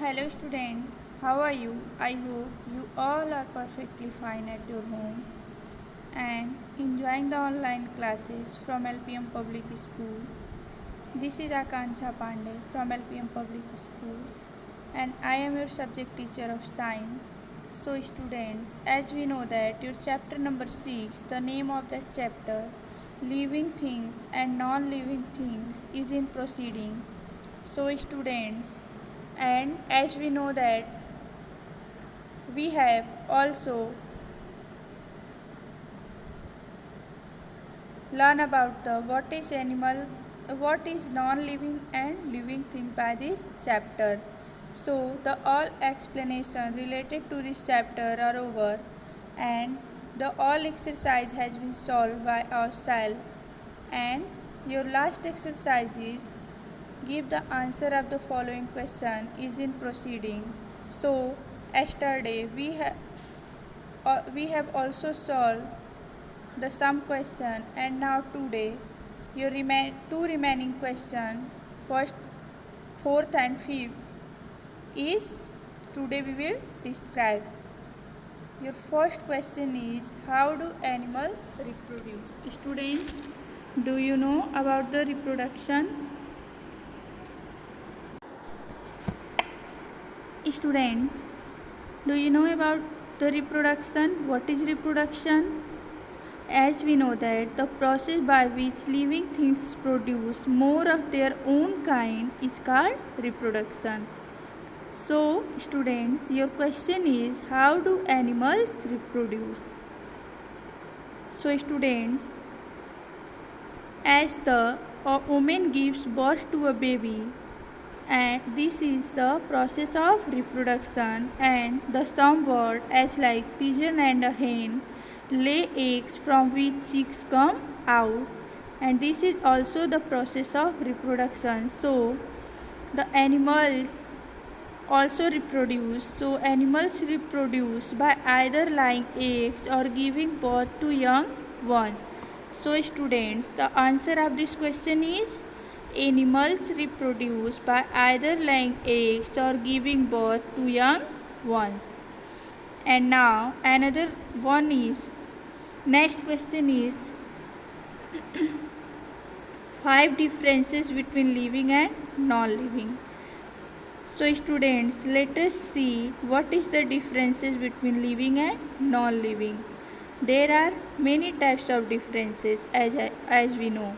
Hello student, how are you? I hope you all are perfectly fine at your home and enjoying the online classes from LPM Public School. This is Akanksha Pandey from LPM Public School and I am your subject teacher of science. So students, as we know that your chapter number 6, the name of that chapter, living things and non-living things is in proceeding. So students, and as we know that we have also learn about the what is non-living and living thing by this chapter. So the all explanation related to this chapter are over and the all exercise has been solved by ourselves, and your last exercise is give the answer of the following question is in proceeding. So yesterday we have also solved the sum question, and now today your two remaining question, first, fourth and fifth, is today we will describe. Your first question is how do animals reproduce? Students, do you know about the reproduction? Student, do you know about the reproduction? What is reproduction? As we know that the process by which living things produce more of their own kind is called reproduction. So students, your question is how do animals reproduce? So students, as the woman gives birth to a baby, and this is the process of reproduction, and the some bird as like pigeon and a hen lay eggs from which chicks come out, and this is also the process of reproduction. So the animals also reproduce. So animals reproduce by either laying eggs or giving birth to young ones. So students, the answer of this question is animals reproduce by either laying eggs or giving birth to young ones. And now another one is, next question is five differences between living and non-living. So students, let us see what is the differences between living and non-living. There are many types of differences as we know.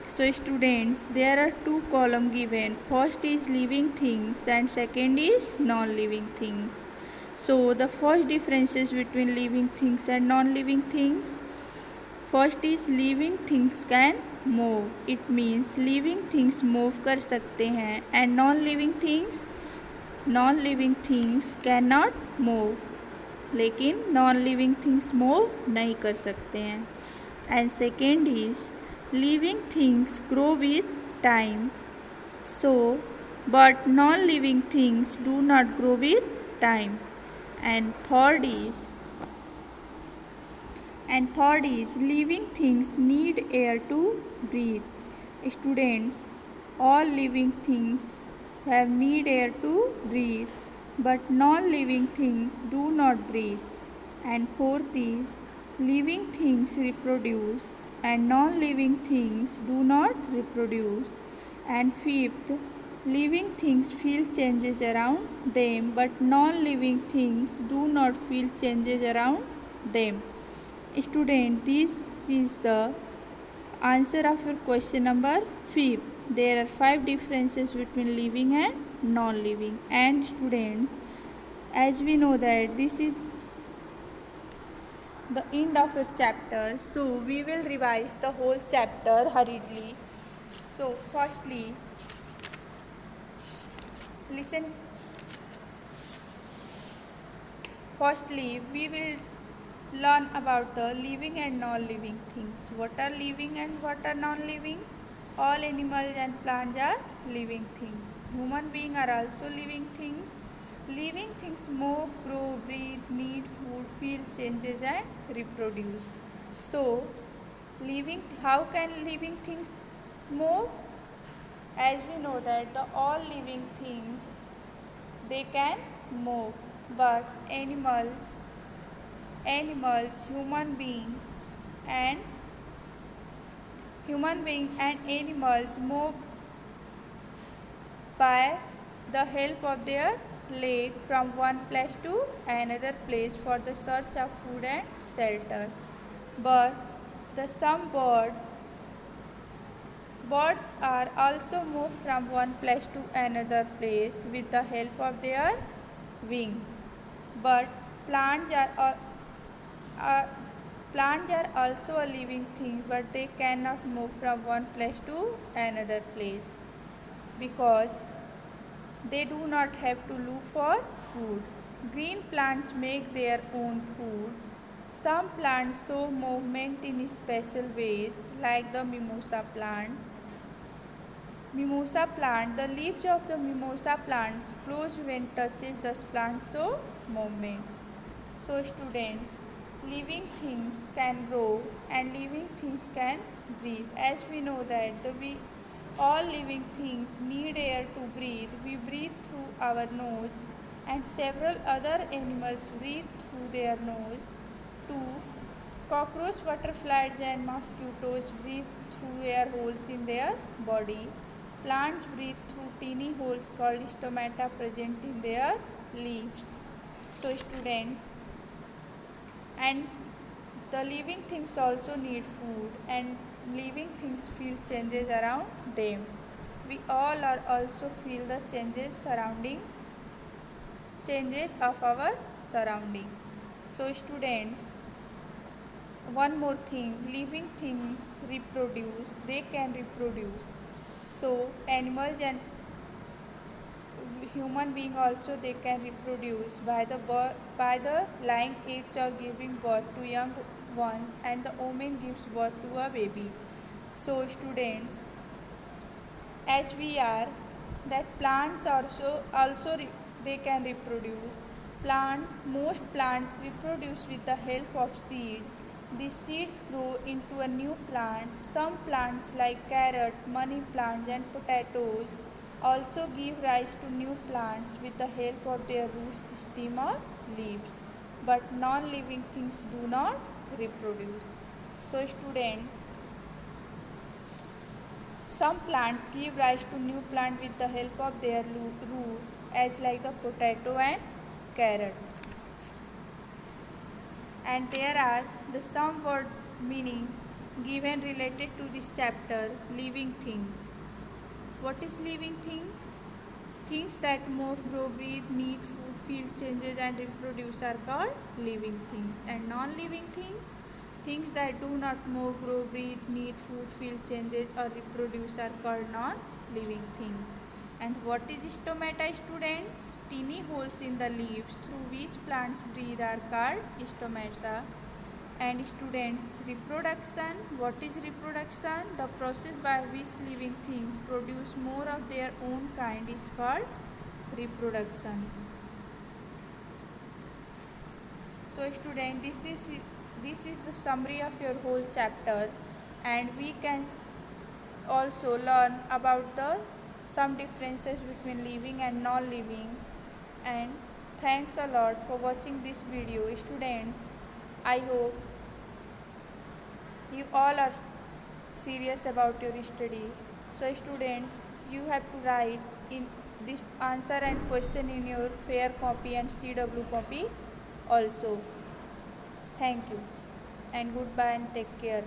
So students, there are two columns given. First is living things and second is non-living things. So the first differences between living things and non-living things. First is living things can move. It means living things move कर सकते हैं and non-living things cannot move. लेकिन non-living things move नहीं कर सकते हैं. And second is living things grow with time. So but non-living things do not grow with time. And third is living things need air to breathe. Students, all living things have need air to breathe, but non-living things do not breathe. And fourth is living things reproduce and non-living things do not reproduce. And fifth, living things feel changes around them, but non-living things do not feel changes around them. Student, this is the answer of your question number 5. There are 5 differences between living and non-living. And students, as we know that this is the end of your chapter, so we will revise the whole chapter hurriedly. So firstly, listen. Firstly, we will learn about the living and non-living things. What are living and what are non-living? All animals and plants are living things. Human beings are also living things. Living things move, grow, breathe, need food, feel changes and reproduce. So, how can living things move? As we know that the all living things, they can move. But animals, and animals move by the help of their leg from one place to another place for the search of food and shelter. But the some birds are also moved from one place to another place with the help of their wings. But plants are plants are also a living thing, but they cannot move from one place to another place because they do not have to look for food. Green plants make their own food. Some plants show movement in special ways, like the mimosa plant. The leaves of the mimosa plants close when touches the plant show movement. So students, living things can grow and living things can breathe. As we know that all living things need air to breathe. We breathe through our nose and several other animals breathe through their nose too. Cockroach, butterflies and mosquitoes breathe through air holes in their body. Plants breathe through tiny holes called stomata present in their leaves. So students, and the living things also need food and living things feel changes around them. We all are also feel the changes of our surrounding. So students, one more thing, living things reproduce, they can reproduce. So animals and human being also they can reproduce by the laying eggs or giving birth to young ones, and the woman gives birth to a baby. So students, as we are that plants they can reproduce. Most plants reproduce with the help of seed. These seeds grow into a new plant. Some plants like carrot, money plants and potatoes also give rise to new plants with the help of their root system or leaves. But non-living things do not reproduce. So student, some plants give rise to new plant with the help of their root, as like the potato and carrot. And there are the some word meaning given related to this chapter, living things. What is living things? Things that move, grow, breathe, need food, feel changes and reproduce are called living things. And non-living things, things that do not move, grow, breathe, need food, feel changes or reproduce are called non-living things. And what is stomata, students? Teeny holes in the leaves through which plants breathe are called stomata. And students, reproduction. What is reproduction? The process by which living things produce more of their own kind is called reproduction. So student, this is the summary of your whole chapter, and we can also learn about the some differences between living and non-living. And thanks a lot for watching this video, students. I hope you all are serious about your study. So students, you have to write in this answer and question in your fair copy and CW copy also. Thank you and goodbye and take care.